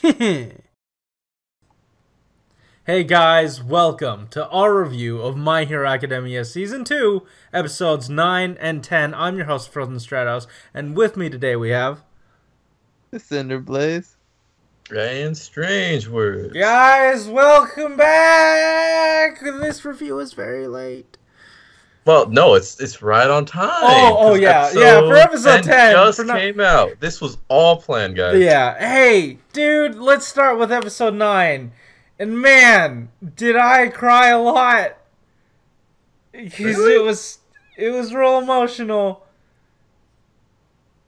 Hey guys, welcome to our review of My Hero Academia Season 2, Episodes 9 and 10. I'm your host, Frozen Stratos, and with me today we have... Cinder Blaze. And strange words. Guys, welcome back! This review is very late. Well, no, it's right on time. Oh yeah, for episode 10. Just came out. This was all planned, guys. Yeah, hey, dude, let's start with episode 9. And man, did I cry a lot. Because Really? it was real emotional.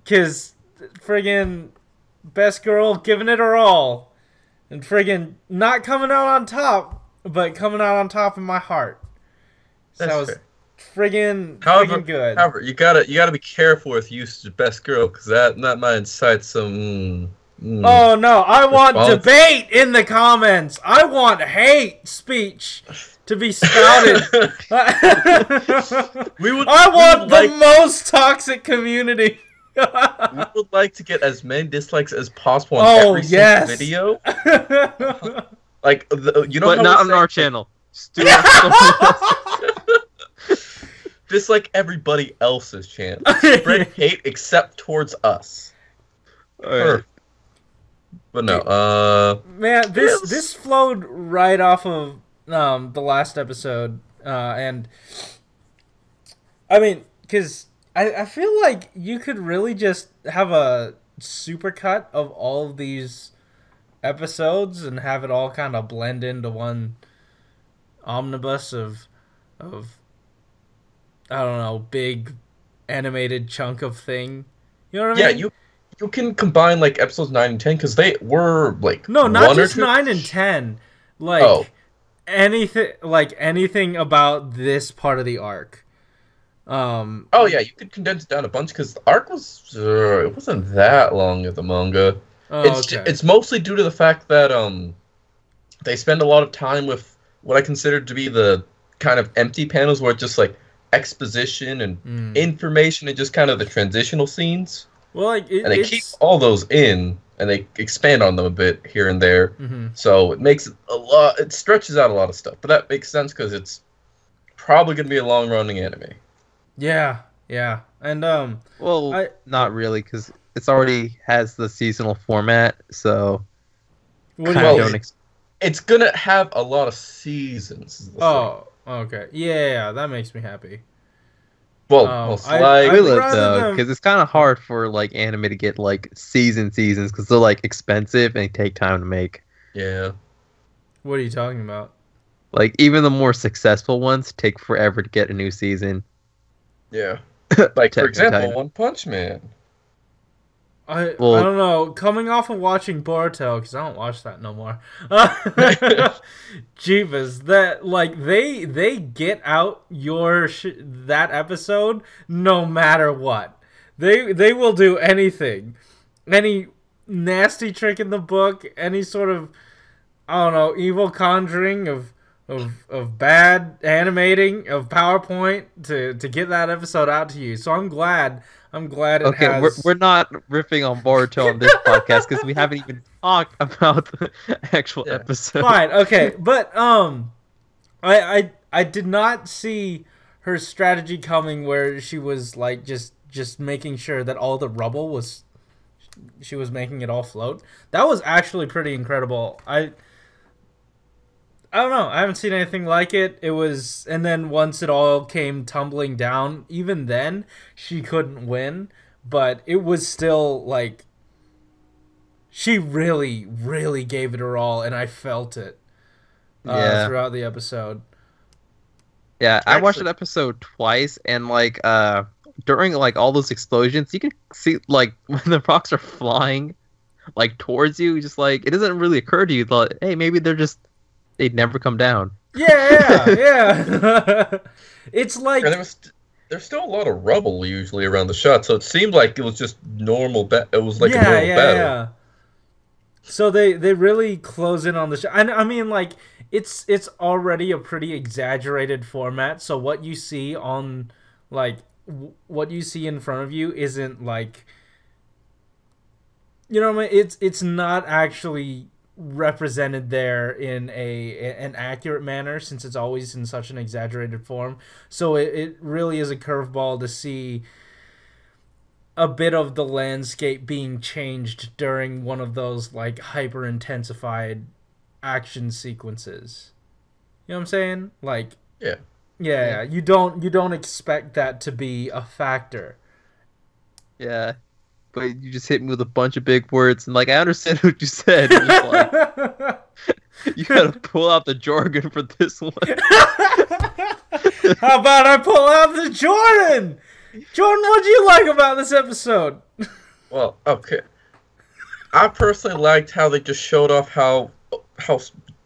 Because friggin' best girl giving it her all. And friggin' not coming out on top, but coming out on top in my heart. So That's that was fair. friggin' good. However, you gotta be careful with use of best girl, because that might incite some. Oh no, I want response. debate in the comments. I want hate speech to be spouted. I want the most toxic community. We would like to get as many dislikes as possible on every single video. Like, But not on our channel. Dislike everybody else's channel. Spread hate except towards us. Alright. But no, Man, this flowed right off of the last episode, and I mean, because I feel like you could really just have a supercut of all of these episodes and have it all kind of blend into one omnibus of I don't know, big animated chunk of thing. You know what I mean? yeah, you can combine like episodes 9 and 10 because they were like No, not one just or two. 9 and 10. Like anything about this part of the arc. Oh yeah, you could condense it down a bunch because the arc was it wasn't that long of the manga. It's mostly due to the fact that they spend a lot of time with what I consider to be the kind of empty panels where it's just like exposition and information and just kind of the transitional scenes. Well, like And they keep all those in, and they expand on them a bit here and there. So it makes it a lot. It stretches out a lot of stuff, but that makes sense because it's probably going to be a long-running anime. Yeah, and Well, not really, because it's already has the seasonal format, so what do kinda you don't mean? It's gonna have a lot of seasons. Is the thing. Oh, okay, yeah, that makes me happy. Well, I will it rather though, them- because it's kind of hard for like anime to get like seasons because they're like expensive and they take time to make. yeah. What are you talking about? Like even the more successful ones take forever to get a new season. Yeah. Like, for Attack on example, Titan. One Punch Man. I Well- don't know. Coming off of watching Boruto, because I don't watch that no more. Jeebus, that like they get out that episode no matter what. They will do anything, any nasty trick in the book, any sort of I don't know evil conjuring of bad animating of PowerPoint to get that episode out to you. So I'm glad it Okay, has. we're not riffing on Boruto on this podcast because we haven't even talked about the actual episode. Fine, okay, but I did not see her strategy coming where she was like just making sure that all the rubble she was making it all float. That was actually pretty incredible. I don't know. I haven't seen anything like it. It was, and then once it all came tumbling down, even then she couldn't win, but it was still like she really, really gave it her all, and I felt it throughout the episode. Yeah, I watched Actually- that episode twice, and like during like all those explosions, you can see like when the rocks are flying like towards you, just like it doesn't really occur to you that hey, maybe they'd never come down. Yeah. It's like There's still a lot of rubble usually around the shot, so it seemed like it was just normal. It was like a normal battle. Yeah. So they really close in on the shot. I mean, like it's already a pretty exaggerated format. So what you see on what you see in front of you isn't like you know what I mean? It's not actually represented there in an accurate manner, since it's always in such an exaggerated form. So it really is a curveball to see a bit of the landscape being changed during one of those like hyper intensified action sequences. You know what I'm saying? Like, yeah. You don't expect that to be a factor. Yeah. But you just hit me with a bunch of big words, and like I understand what you said. Just like, you gotta pull out the jargon for this one. How about I pull out the Jordan? Jordan, what do you like about this episode? Well, okay. I personally liked how they just showed off how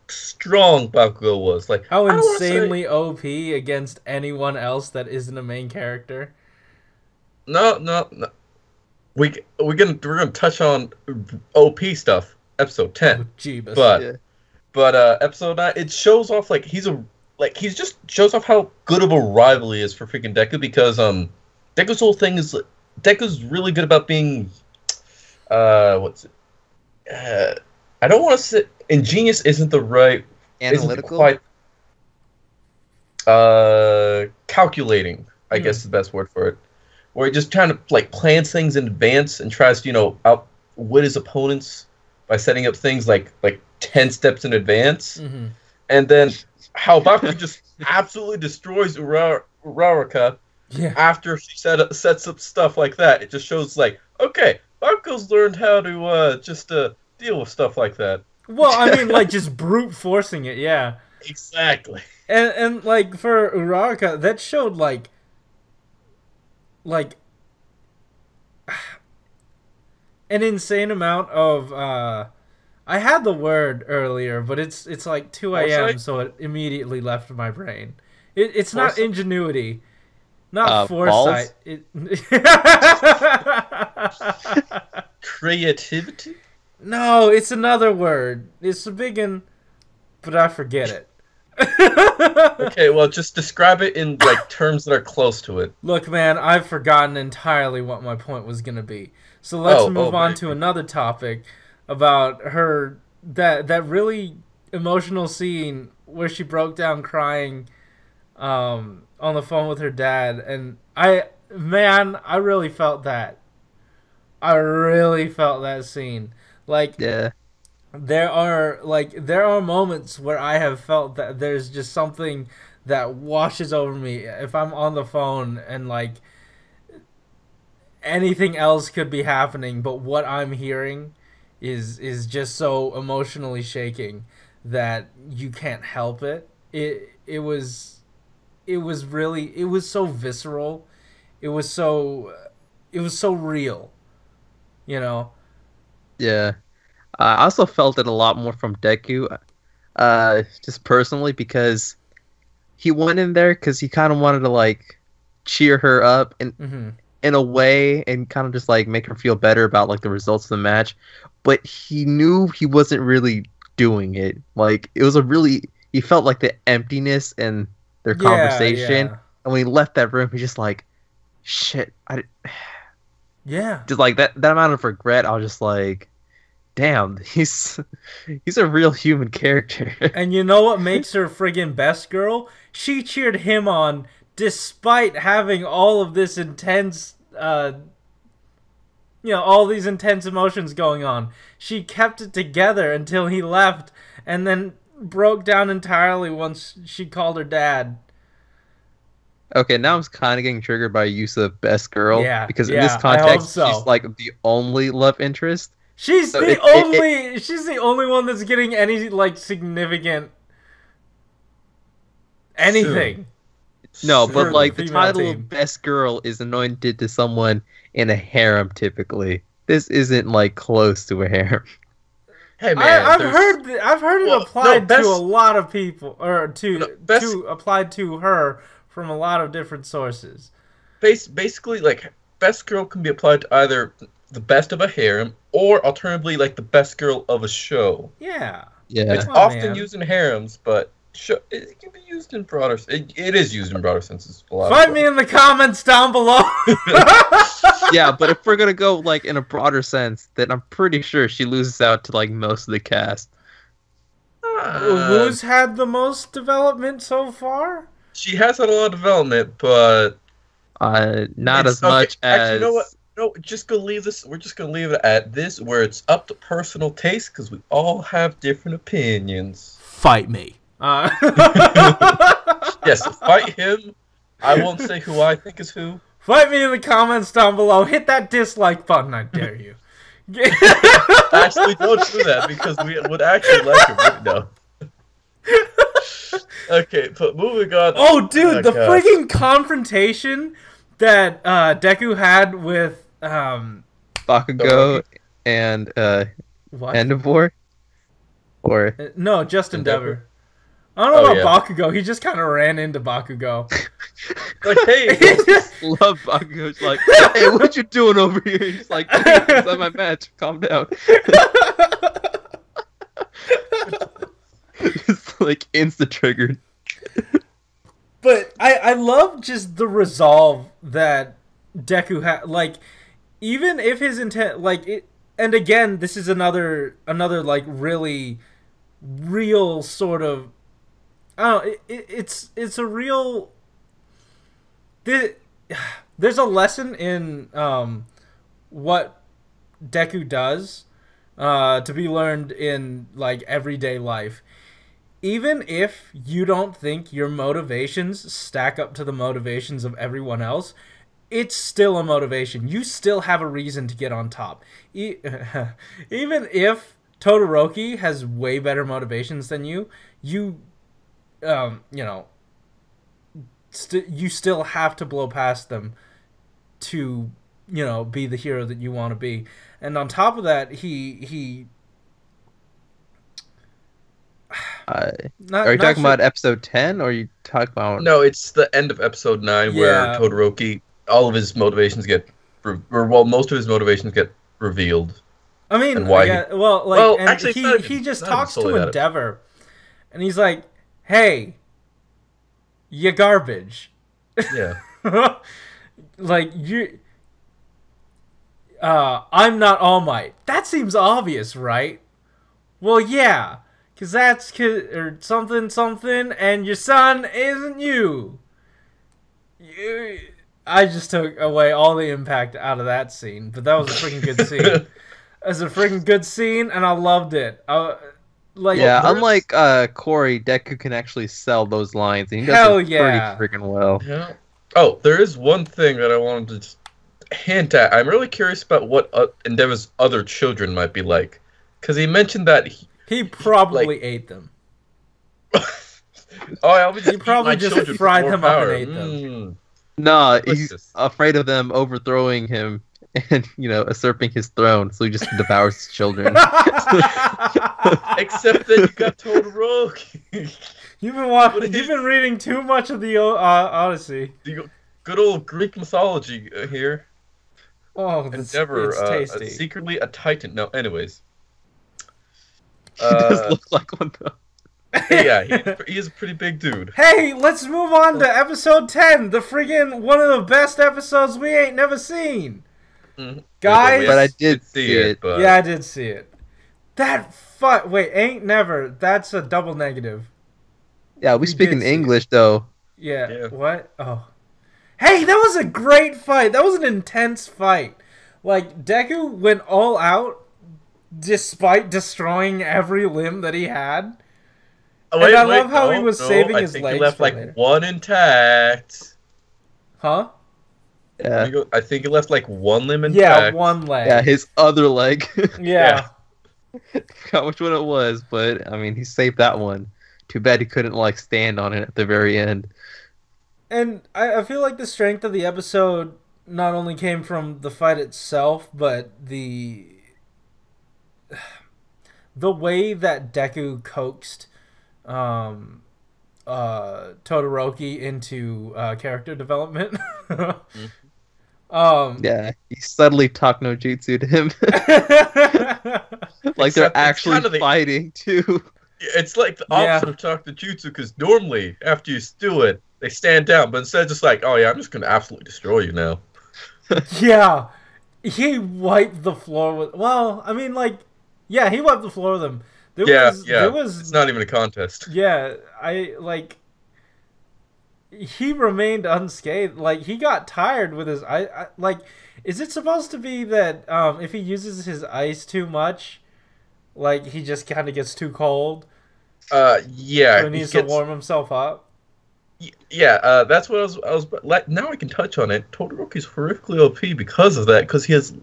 strong Bakugo was. Like how insanely OP against anyone else that isn't a main character. No. We're gonna touch on OP stuff, episode 10. Oh, Jeebus. But episode 9, it shows off he's just shows off how good of a rival he is for freaking Deku, because Deku's whole thing is Deku's really good about being what's it? I don't want to say ingenious isn't the right analytical. Isn't quite calculating, I guess is the best word for it. Where he just kind of like plans things in advance and tries to, outwit his opponents by setting up things like 10 steps in advance. Mm-hmm. And then how Baku just absolutely destroys Uraraka after she sets up stuff like that. It just shows okay, Baku's learned how to just deal with stuff like that. Well, I mean, just brute forcing it, yeah. Exactly. And for Uraraka, that showed an insane amount of I had the word earlier, but it's 2 a.m. so it immediately left my brain. It's not ingenuity, not foresight. Creativity? No, it's another word. It's a big one, but I forget it. Okay, well, just describe it in terms that are close to it. Look, man, I've forgotten entirely what my point was gonna be. So let's move on to another topic about her that really emotional scene where she broke down crying on the phone with her dad, and I really felt that. I really felt that scene. There are moments where I have felt that there's just something that washes over me if I'm on the phone and anything else could be happening, but what I'm hearing is just so emotionally shaking that you can't help it. It was so visceral. It was so real. Yeah. I also felt it a lot more from Deku, just personally, because he went in there because he kind of wanted to cheer her up in a way, and kind of just make her feel better about the results of the match, but he knew he wasn't really doing it. It was he felt the emptiness in their conversation, and when he left that room, he's just shit. Just that amount of regret. I was just damn, he's a real human character. And you know what makes her friggin' best girl? She cheered him on despite having all of this intense, all these intense emotions going on. She kept it together until he left, and then broke down entirely once she called her dad. Okay, now I'm kind of getting triggered by use of best girl. Yeah, because in this context, she's the only love interest. She's she's the only one that's getting any significant anything. No, but the title of best girl is anointed to someone in a harem typically. This isn't close to a harem. Hey man, I've heard it applied to a lot of people, or applied to her from a lot of different sources. Basically, best girl can be applied to either the best of a harem, or alternatively, the best girl of a show. Yeah. It's often used in harems, but It can be used in broader. It is used in broader senses. Find me in the comments down below. Yeah, but if we're gonna go like in a broader sense, then I'm pretty sure she loses out to like most of the cast. Who's had the most development so far? She has had a lot of development, but not as much as. Actually, you know what? No, just gonna leave this. We're just gonna leave it at this, where it's up to personal taste, because we all have different opinions. Fight me. Yes, fight him. I won't say who I think is who. Fight me in the comments down below. Hit that dislike button, I dare you. Actually, don't do that, because we would actually like it. But no. Okay, but moving on. Oh, dude, the freaking confrontation that Deku had with Bakugo and Endeavor? Or no, just Endeavor. I don't know about Bakugo. He just kind of ran into Bakugo. Like, hey, love Bakugo. It's like, hey, what you doing over here? He's like, it's not my match. Calm down. Just like insta triggered. But I love just the resolve that Deku had. Like, even if his intent, like it, and again, this is another like really real sort of. I don't know, it's a real. There's a lesson in what Deku does to be learned in like everyday life. Even if you don't think your motivations stack up to the motivations of everyone else, it's still a motivation. You still have a reason to get on top. Even if Todoroki has way better motivations than you, you know, you still have to blow past them to, you know, be the hero that you want to be. And on top of that, he are you talking about episode 10, or are you talking about... No, it's the end of episode 9 where Todoroki, all of his motivations get... most of his motivations get revealed. I mean, and why actually, he just talks to Endeavor, and he's like, hey, you garbage. Yeah. Like, I'm not All Might. That seems obvious, right? Well, yeah. Because that's or something, and your son isn't you. I just took away all the impact out of that scene, but that was a freaking good scene. It was a freaking good scene, and I loved it. Unlike Corey, Deku can actually sell those lines, and he does it pretty freaking well. Yeah. Oh, there is one thing that I wanted to just hint at. I'm really curious about what Endeavor's other children might be like, because he mentioned that he probably ate them. He probably just fried them up and ate them. No, he's afraid of them overthrowing him and, you know, usurping his throne, so he just devours his children. Except that you got Todoroki. You've been reading too much of the Odyssey. Good old Greek mythology here. Oh, Endeavor, it's tasty. Secretly a titan. No, anyways. He does look like one, though. Yeah, he is a pretty big dude. Hey, let's move on to episode 10, the friggin' one of the best episodes we ain't never seen. Mm-hmm. Guys, but I did see it. But... Yeah, I did see it. Wait, ain't never. That's a double negative. Yeah, we speak in English, though. Yeah. What? Oh. Hey, that was a great fight. That was an intense fight. Like, Deku went all out despite destroying every limb that he had. Oh, and I love how he was saving his legs. He left one intact. Huh? Yeah. I think he left like one limb intact. Yeah, one leg. Yeah, his other leg. Yeah. Forgot which one it was, but I mean, he saved that one. Too bad he couldn't like stand on it at the very end. And I feel like the strength of the episode not only came from the fight itself, but the way that Deku coaxed Todoroki into character development. Yeah, he subtly talked no jutsu to him. Like they're actually fighting too. It's like the opposite of Talk to Jutsu, because normally, after you steal it, they stand down, but instead just like, oh yeah, I'm just going to absolutely destroy you now. Yeah. He wiped the floor with... Well, I mean, like... Yeah, he wiped the floor with him. There was... It's not even a contest. Yeah, he remained unscathed. Like, he got tired with his... like, is it supposed to be that if he uses his ice too much, like, he just kind of gets too cold? Yeah. So he needs to warm himself up? Yeah, that's what I was like. Now I can touch on it. Todoroki's horrifically OP because of that. Because he has,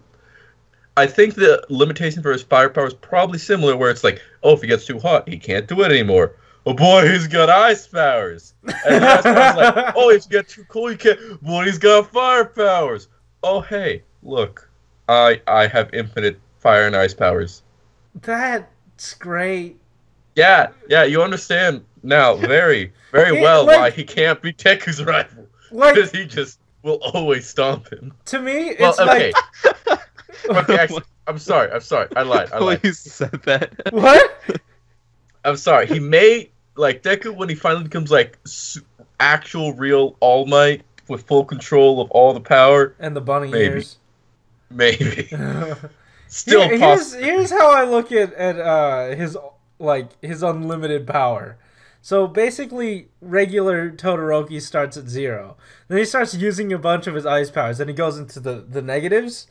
I think the limitation for his firepower is probably similar, where it's like, oh, if he gets too hot, he can't do it anymore. Oh boy, he's got ice powers. And that's why I was like, oh, if you get too cold, you can't. Boy, he's got fire powers. Oh hey, look, I have infinite fire and ice powers. That's great. Yeah, you understand now very well why he can't be Deku's rival. Because he just will always stomp him. To me, it's okay. Okay, actually, I'm sorry. I lied. You said that. What? I'm sorry. He may, like, Deku, when he finally becomes, like, actual, real All Might with full control of all the power. And the bunny ears. Maybe. Still possible. Here's how I look at his unlimited power. So basically, regular Todoroki starts at 0. Then he starts using a bunch of his ice powers. Then he goes into the negatives.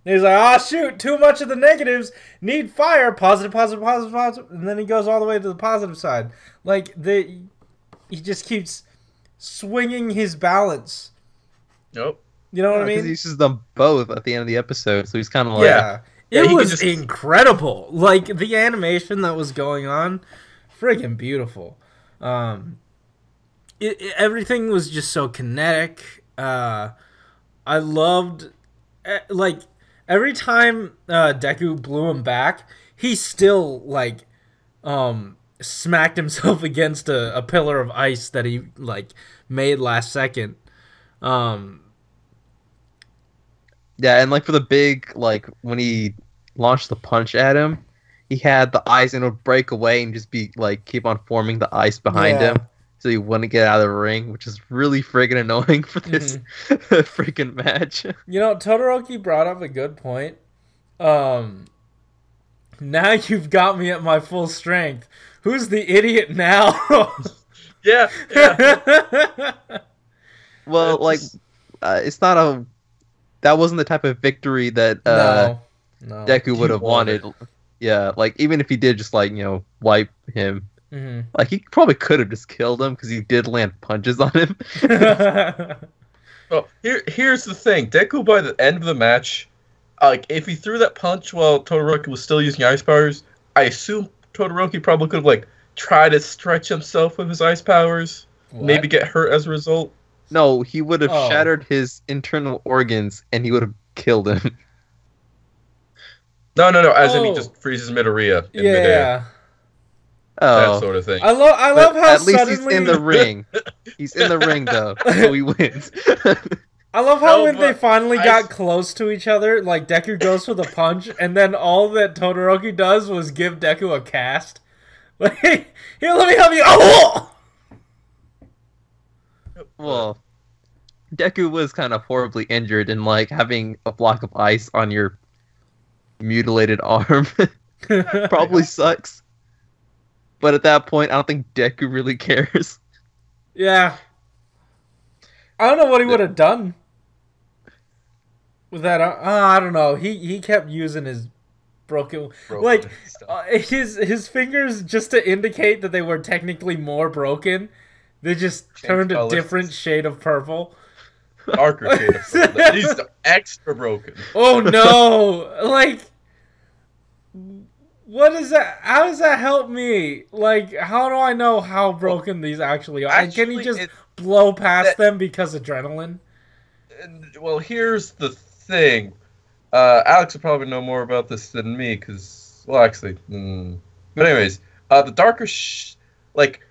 And he's like, oh shoot, too much of the negatives. Need fire. Positive. And then he goes all the way to the positive side. Like, he just keeps swinging his balance. Nope. You know what I mean? Because he uses them both at the end of the episode. So he's kind of like... Yeah. It was incredible. Like, the animation that was going on, friggin' beautiful. Everything was just so kinetic. I loved, like, every time Deku blew him back, he still, like, smacked himself against a pillar of ice that he, like, made last second. Yeah, and like for the big, like when he launched the punch at him, he had the ice and it would break away and just be like keep on forming the ice behind him, so he wouldn't get out of the ring, which is really friggin' annoying for this freaking match. You know, Todoroki brought up a good point. Now you've got me at my full strength. Who's the idiot now? Yeah. Well, like, it's not a... That wasn't the type of victory that no. Deku would have wanted. Yeah, like, even if he did just, like, you know, wipe him. Mm-hmm. Like, he probably could have just killed him, because he did land punches on him. Well, here's the thing. Deku, by the end of the match, like, if he threw that punch while Todoroki was still using ice powers, I assume Todoroki probably could have, like, tried to stretch himself with his ice powers. What? Maybe get hurt as a result. No, he would have shattered his internal organs, and he would have killed him. No. As in he just freezes Midoriya in midair. That sort of thing. I love how at least he's in the ring. He's in the ring though, so he wins. I love how when they finally got close to each other, like Deku goes for the punch, and then all that Todoroki does was give Deku a cast. Like, here, let me help you. Oh! Well, Deku was kind of horribly injured, and like having a block of ice on your mutilated arm probably sucks. But at that point, I don't think Deku really cares. Yeah. I don't know what he would have done with that. I don't know. He kept using his broken like his fingers just to indicate that they were technically more broken. They just turned a different shade of purple. Darker shade of purple. He's extra broken. Oh no! Like, what is that? How does that help me? Like, how do I know how broken these actually are? Can he just blow past them because adrenaline? Well, here's the thing. Alex will probably know more about this than me, because, well, actually, but anyways, the darker, like,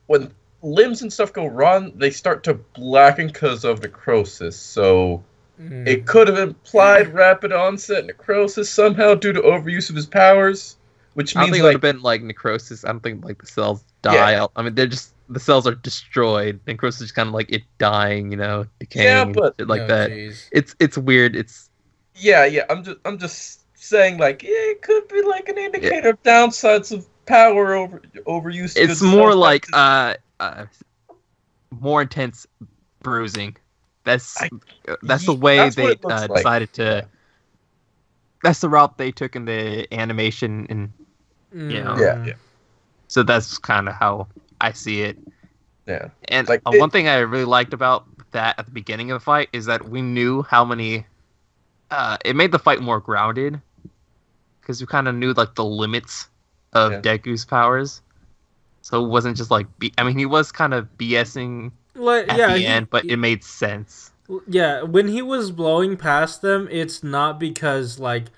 when limbs and stuff go wrong, they start to blacken because of necrosis, so it could have implied rapid onset necrosis somehow due to overuse of his powers, which I don't means think it would have been like necrosis. I don't think like the cells die. Yeah. I mean, they're just the cells are destroyed. Necrosis is kind of like it dying, decaying, Yeah, and but shit like Oh, that. jeez. It's weird. It's yeah. I'm just saying like it could be like an indicator of downsides of power overuse. it's good more stuff. like more intense bruising. That's the way that's what they it looks like. decided to. That's the route they took in the animation, and Yeah. so that's kind of how I see it. Yeah. And Like, one thing I really liked about that at the beginning of the fight is that we knew how many. It made the fight more grounded because we kind of knew like the limits of Deku's powers, so it wasn't just like I mean, he was kind of BSing at the end, but it made sense. Yeah, when he was blowing past them, it's not because like,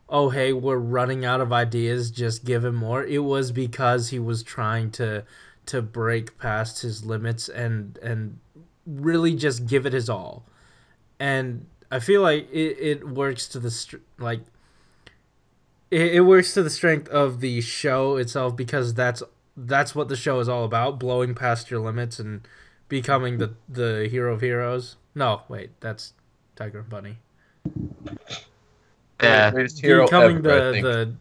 oh hey, we're running out of ideas, just give him more. It was because he was trying to break past his limits and really just give it his all. And I feel like it works to the it works to the strength of the show itself, because that's what the show is all about, blowing past your limits and becoming the hero of heroes. No, wait, that's Tiger and Bunny. Yeah, greatest hero Becoming ever, the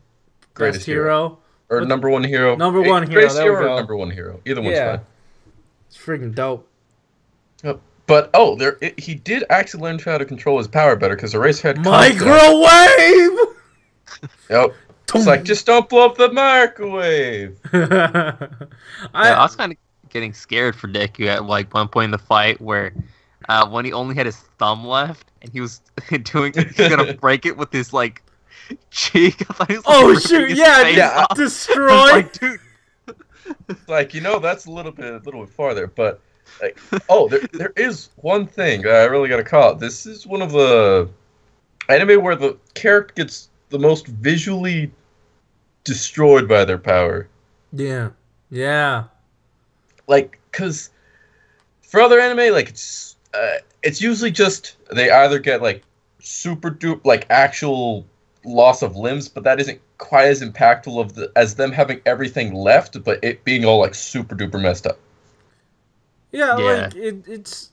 greatest best hero. or number one hero. Number one hero, Greatest there we hero go. or number one hero. Either one's Yeah. fine. It's freaking dope. But he did actually learn how to control his power better because Eraser had Microwave. Yep. It's like, just don't blow up the microwave. I was kind of getting scared for Deku at like one point in the fight where when he only had his thumb left and he was gonna break it with his like cheek. I thought he was, like, Oh ripping shoot! his Yeah, face just off. destroy. Like, dude. Like, that's a little bit farther, but like, there is one thing that I really gotta call out. This is one of the anime where the character gets the most visually destroyed by their power. Yeah. Like, cause for other anime, like it's usually just they either get like super duper like actual loss of limbs, but that isn't quite as impactful as them having everything left, but it being all like super duper messed up. Yeah, like it's.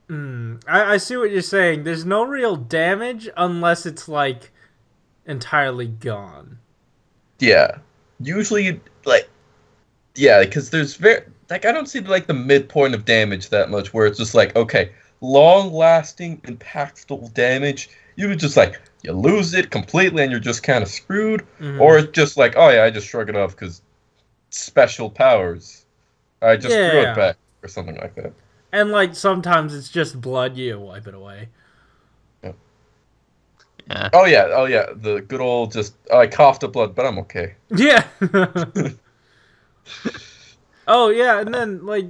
I see what you're saying. There's no real damage unless it's like entirely gone. Yeah, usually because there's I don't see like the midpoint of damage that much where it's just like, okay, long lasting impactful damage. You would just like you lose it completely and you're just kind of screwed, or it's just like, oh yeah, I just shrug it off because special powers. I just threw it back or something like that. And like sometimes it's just blood, you wipe it away. Yeah. Oh yeah, the good old I coughed up blood, but I'm okay. Yeah. Oh yeah, and then like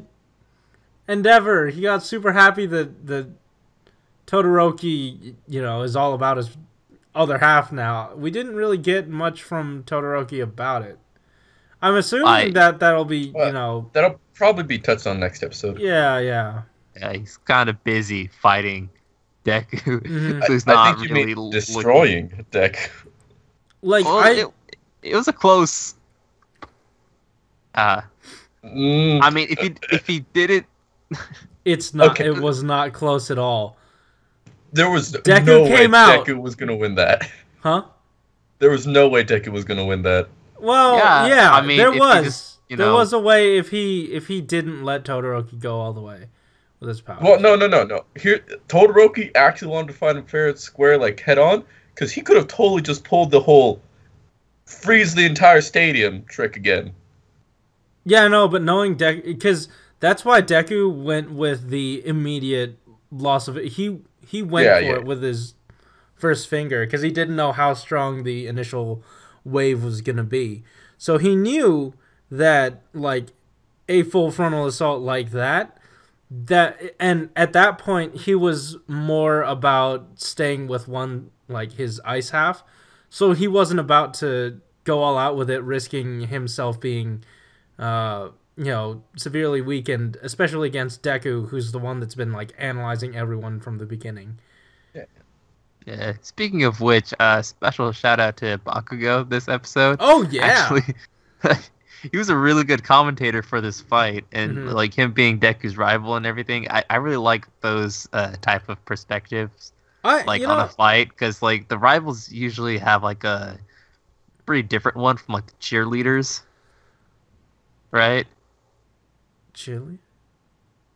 Endeavor, he got super happy that Todoroki, is all about his other half now. We didn't really get much from Todoroki about it. I'm assuming that'll be, that'll probably be touched on next episode. Yeah. Yeah, he's kind of busy fighting Deku. Mm-hmm. So he's I not think you really mean destroying Deku. Like it was a close. I mean, if he did it, it's not. Okay. It was not close at all. There was Deku no way came out. Deku was gonna win that. Huh? There was no way Deku was gonna win that. Well, yeah. I mean, there was. Just, there was a way if he didn't let Todoroki go all the way with his power. Well, no. Here, Todoroki actually wanted to fight him fair and square, like head on, because he could have totally just pulled the whole freeze the entire stadium trick again. Yeah, no, but knowing Deku, because that's why Deku went with the immediate loss of it. He went for it with his first finger because he didn't know how strong the initial wave was gonna be. So he knew that like a full frontal assault like that, and at that point he was more about staying with one, like his ice half. So he wasn't about to go all out with it, risking himself being severely weakened, especially against Deku, who's the one that's been like analyzing everyone from the beginning. Yeah. Yeah. Speaking of which, special shout out to Bakugo this episode. Oh yeah. Actually, he was a really good commentator for this fight, and like him being Deku's rival and everything. I really like those type of perspectives, on a fight, because like the rivals usually have like a pretty different one from like the cheerleaders, right? Cheerleader?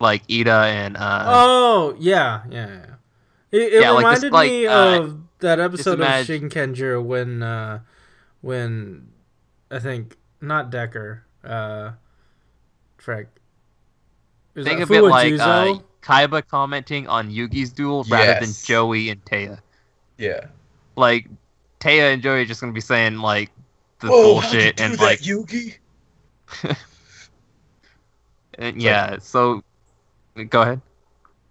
Like Ida and Oh yeah. It reminded me of that episode of Shinkenjur when I think not Decker, Frank. Think of it like Kaiba commenting on Yugi's duel rather than Joey and Taya. Yeah. Like Taya and Joey are just gonna be saying like the bullshit and like Yugi. And yeah, so go ahead.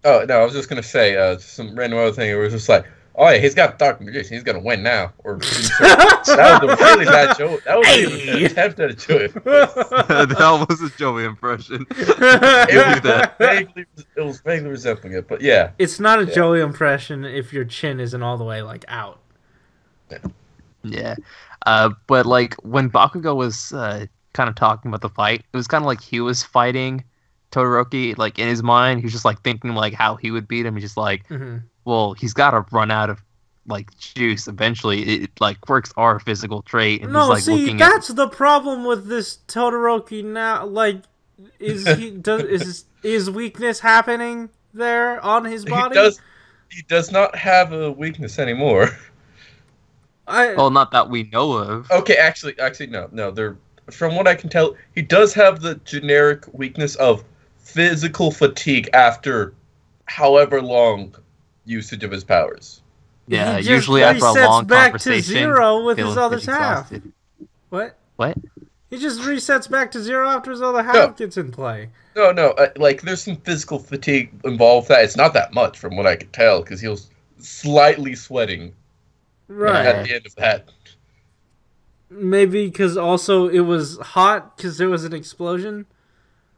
Oh no, I was just gonna say some random other thing. It was just like, oh yeah, he's got Dark Magician. He's gonna win now. Or that was a really bad joke. That was an attempt at a joke. That was a Joey impression. It was vaguely resembling it, but yeah. It's not a Joey impression if your chin isn't all the way like out. Yeah. But like when Bakugo was kind of talking about the fight, it was kind of like he was fighting Todoroki, like in his mind. He was just like thinking like how he would beat him. He's just like, well, he's got to run out of like juice eventually. Like quirks are a physical trait. And no, he's, like, that's the problem with this Todoroki now. Like, is his weakness happening there on his body? He does not have a weakness anymore. Well, not that we know of. Okay, actually, no. From what I can tell, he does have the generic weakness of physical fatigue after however long usage of his powers. Yeah, usually after a long back conversation, to zero with his other half. What? What? He just resets back to zero after his other half gets in play. No. Like there's some physical fatigue involved. That it's not that much, from what I can tell, because he was slightly sweating. Right at the end of that. Maybe because also it was hot because there was an explosion.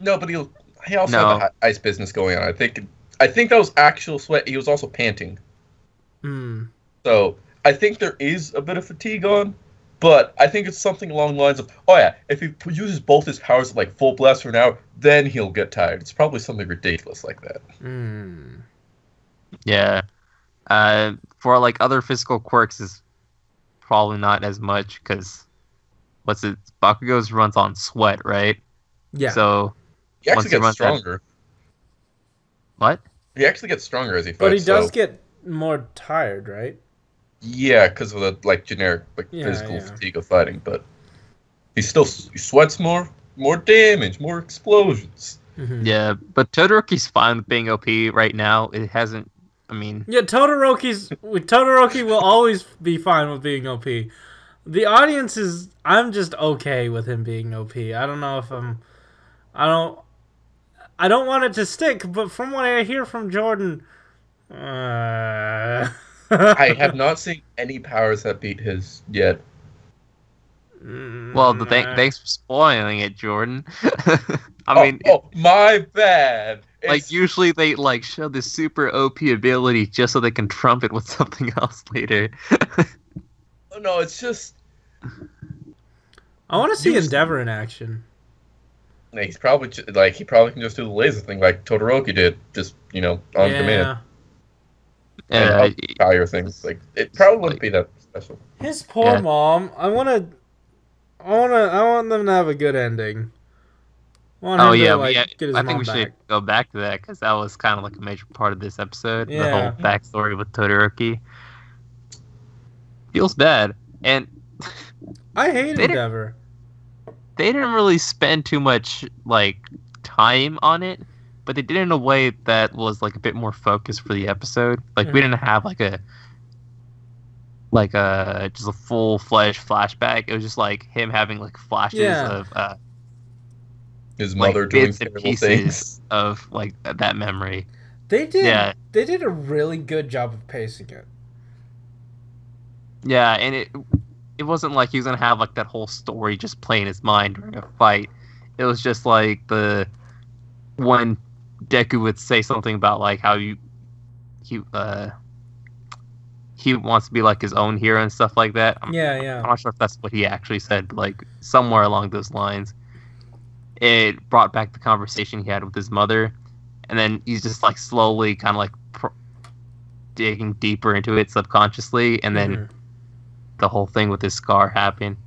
No, but he also had the ice business going on. I think that was actual sweat. He was also panting. So I think there is a bit of fatigue on, but I think it's something along the lines of, oh yeah, if he uses both his powers at like full blast for an hour, then he'll get tired. It's probably something ridiculous like that. Yeah. For like other physical quirks is probably not as much because Bakugo's runs on sweat, right? Yeah. So he actually gets stronger. What? He actually gets stronger as he fights. But he does get more tired, right? Yeah, because of the like generic physical fatigue of fighting. But he sweats more damage, more explosions. Yeah, but Todoroki's fine with being OP right now. It hasn't. I mean, yeah, Todoroki will always be fine with being OP. The audience is. I'm just okay with him being OP. I don't know if I don't want it to stick, but from what I hear from Jordan, I have not seen any powers that beat his yet. Well, thanks for spoiling it, Jordan. I mean, my bad. Like usually they like show this super OP ability just so they can trump it with something else later. No, it's just I want to see Endeavor in action. He's probably he probably can just do the laser thing like Todoroki did, just on command. And fire things like it probably wouldn't be that special. His poor mom. I want them to have a good ending. I think we should go back to that because that was kind of like a major part of this episode. Yeah. The whole backstory with Todoroki feels bad, and I hate Endeavor. They didn't really spend too much like time on it, but they did it in a way that was like a bit more focused for the episode. Like we didn't have just a full-fledged flashback. It was just like him having like flashes of his mother doing terrible things of like that memory. They did a really good job of pacing it. Yeah, and it wasn't like he was gonna have like that whole story just play in his mind during a fight. It was just like when Deku would say something about like how he wants to be like his own hero and stuff like that. Yeah. I'm not sure if that's what he actually said, but like somewhere along those lines. It brought back the conversation he had with his mother, and then he's just like slowly kind of like digging deeper into it subconsciously, and then the whole thing with his scar happened,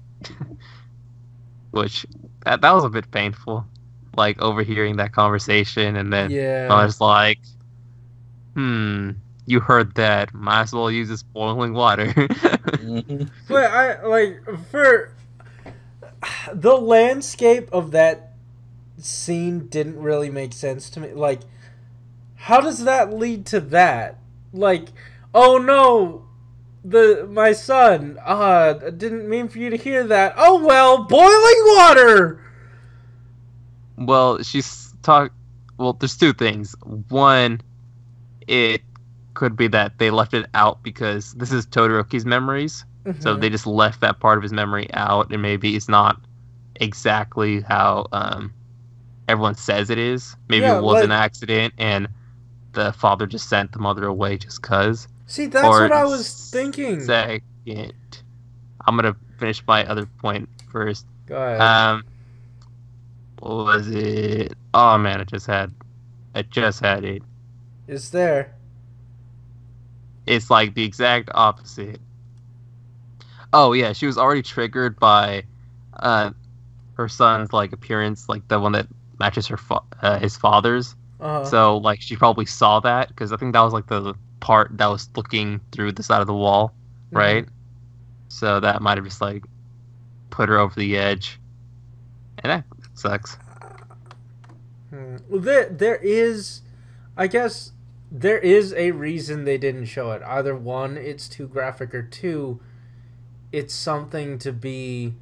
which that was a bit painful, like overhearing that conversation, and then I was like, you heard that, might as well use this boiling water. But I like for the landscape of that scene didn't really make sense to me. Like, how does that lead to that? Like, oh no, my son, didn't mean for you to hear that. Oh well, boiling water. Well, there's two things. One, it could be that they left it out because this is Todoroki's memories, so they just left that part of his memory out, and maybe it's not exactly how everyone says it is. Maybe it was an accident, and the father just sent the mother away just cause. See, that's what I was thinking. Second, I'm gonna finish my other point first. Go ahead. What was it? Oh man, I just had it. It's there. It's like the exact opposite. Oh yeah, she was already triggered by her son's like appearance, like the one that matches his father's. So like she probably saw that because I think that was like the part that was looking through the side of the wall, right? So that might have just like put her over the edge, and that sucks. Well, there is, I guess, there is a reason they didn't show it. Either one, it's too graphic, or two, it's something to be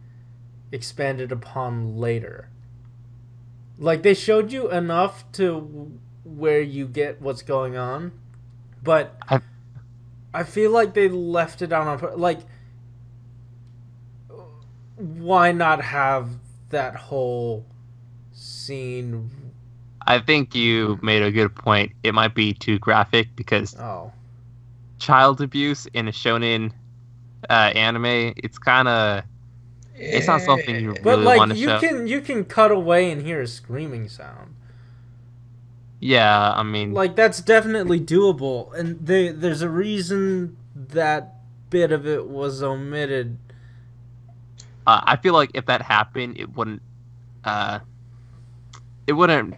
expanded upon later. Like, they showed you enough to where you get what's going on, but I feel like they left it out on... Like, why not have that whole scene? I think you made a good point. It might be too graphic because child abuse in a shonen anime, it's kind of... It's not something you really want to show. But, you can cut away and hear a screaming sound. Yeah, I mean... Like, that's definitely doable. And there's a reason that bit of it was omitted. I feel like if that happened, it wouldn't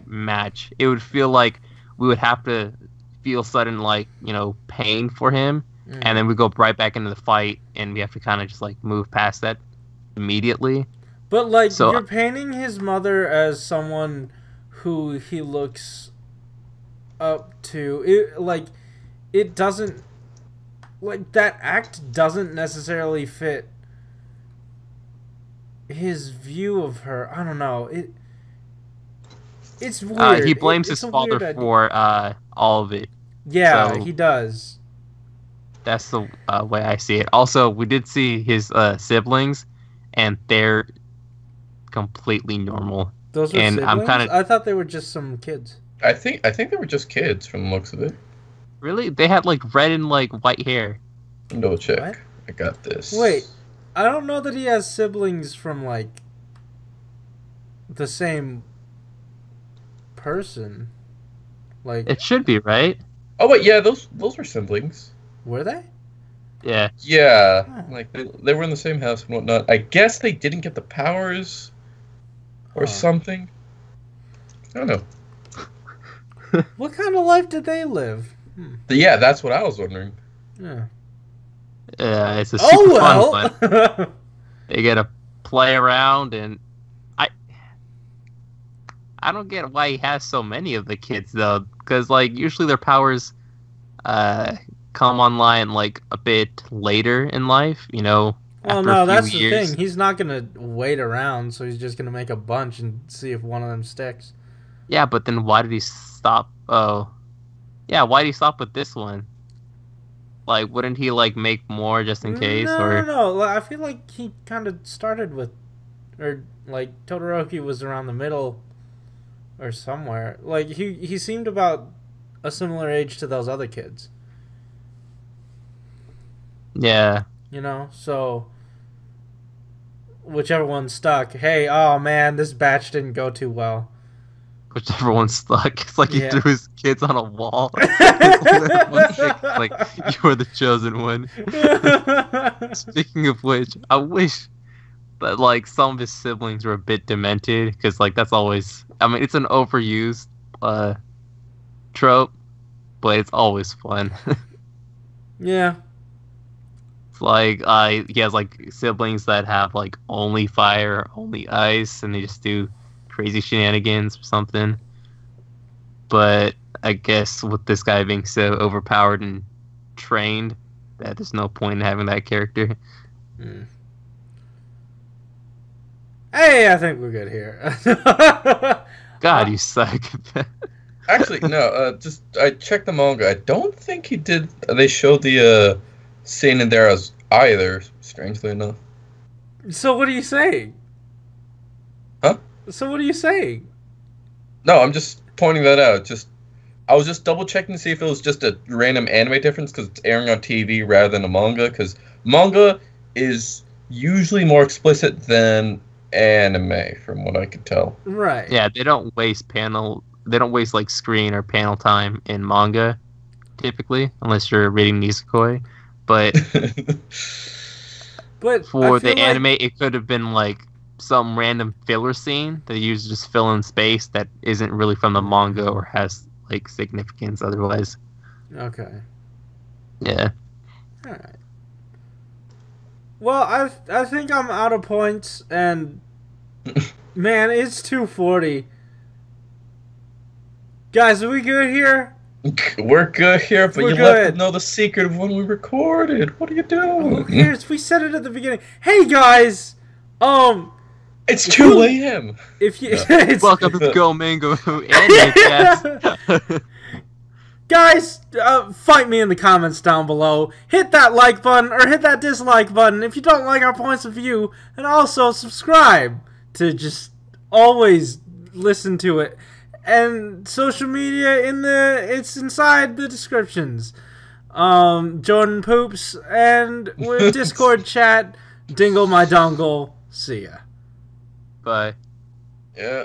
match. It would feel like we would have to feel sudden, like, pain for him. And then we go right back into the fight, and we have to kind of just, like, move past that immediately. But like, you're painting his mother as someone who he looks up to. It doesn't, like, that act doesn't necessarily fit his view of her. I don't know. It's weird. He blames his father for all of it. Yeah, so he does. That's the way I see it. Also, we did see his siblings, and they're completely normal. Those were siblings? I thought they were just some kids. I think they were just kids from the looks of it. Really? They had like red and like white hair. No check. What? I got this. Wait, I don't know that he has siblings from like the same person. Like, it should be, right? Oh wait, yeah, those were siblings. Were they? Yeah. Yeah, like they were in the same house and whatnot. I guess they didn't get the powers or something. I don't know. What kind of life did they live? Yeah, that's what I was wondering. Yeah. It's a super fun one. They get to play around, and I don't get why he has so many of the kids though, because like usually their powers come online like a bit later in life, Well, no, that's the thing. He's not gonna wait around, so he's just gonna make a bunch and see if one of them sticks. Yeah, but then why did he stop? Oh, yeah, why did he stop with this one? Like, wouldn't he like make more just in case? No. I feel like he kind of started with, or like Todoroki was around the middle, or somewhere. Like he seemed about a similar age to those other kids. Yeah. You know, so whichever one stuck. Hey, oh man, this batch didn't go too well. Whichever one's stuck. It's like he threw his kids on a wall. Like, you are the chosen one. Speaking of which, I wish that like some of his siblings were a bit demented, because like that's always. I mean, it's an overused trope, but it's always fun. Yeah. It's like he has like siblings that have like only fire, only ice, and they just do crazy shenanigans or something. But I guess with this guy being so overpowered and trained, that there's no point in having that character. Hey, I think we're good here. God, you suck. Actually, no. Just I checked the manga. I don't think he did. They showed the scene in there as either. Strangely enough. So what are you saying? Huh? So what are you saying? No, I'm just pointing that out. I was just double checking to see if it was just a random anime difference because it's airing on TV rather than a manga. Because manga is usually more explicit than anime, from what I could tell. Right. Yeah, they don't waste like screen or panel time in manga, typically, unless you're reading Nisekoi. But for the anime, it could have been like some random filler scene that you just fill in space that isn't really from the manga or has like significance otherwise. Okay. Yeah. All right. Well, I think I'm out of points, and man, it's 2:40. Guys, are we good here? We're good here, but you left to know the secret of when we recorded. What are you doing? Who cares? We said it at the beginning. Hey guys, it's 2 a.m. If you welcome to Go Mango Anime Cast. Guys, fight me in the comments down below. Hit that like button or hit that dislike button if you don't like our points of view, and also subscribe to just always listen to it. And social media it's inside the descriptions. Jordan Poops and with Discord chat. Dingle my dongle. See ya. Bye. Yeah.